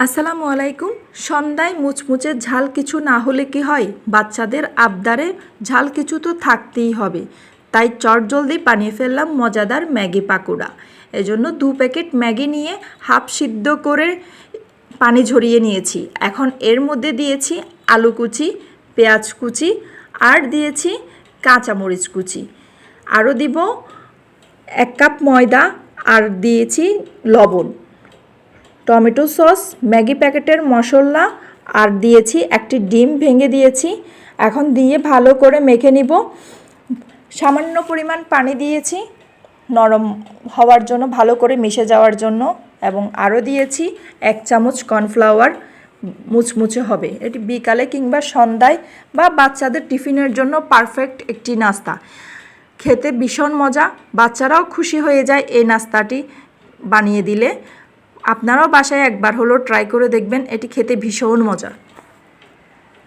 আসসালামু আলাইকুম। সন্ধ্যায় মুচমুচে ঝাল কিছু না হলে কি হয়, বাচ্চাদের আবদারে ঝাল কিছু তো থাকতেই হবে। তাই চটজলদি বানিয়ে ফেললাম মজাদার ম্যাগি পাকোড়া। এজন্য 2 প্যাকেট ম্যাগি নিয়ে হাফ সিদ্ধ করে পানি ঝরিয়ে নিয়েছি। এখন এর মধ্যে দিয়েছি আলু কুচি, পেঁয়াজ কুচি আর দিয়েছি কাঁচামরিচ কুচি। আরও দিব 1 কাপ ময়দা আর দিয়েছি লবণ, টমেটো সস, ম্যাগি প্যাকেটের মশলা আর দিয়েছি একটি ডিম ভেঙে দিয়েছি। এখন দিয়ে ভালো করে মেখে নিব। সামান্য পরিমাণ পানি দিয়েছি নরম হওয়ার জন্য, ভালো করে মিশে যাওয়ার জন্য, এবং আরও দিয়েছি 1 চামচ কর্নফ্লাওয়ার। মুচমুচে হবে। এটি বিকালে কিংবা সন্ধ্যায় বা বাচ্চাদের টিফিনের জন্য পারফেক্ট একটি নাস্তা। খেতে ভীষণ মজা, বাচ্চারাও খুশি হয়ে যায় এই নাস্তাটি বানিয়ে দিলে। আপনারাও বাসায় একবার হলো ট্রাই করে দেখবেন, এটি খেতে ভীষণ মজা।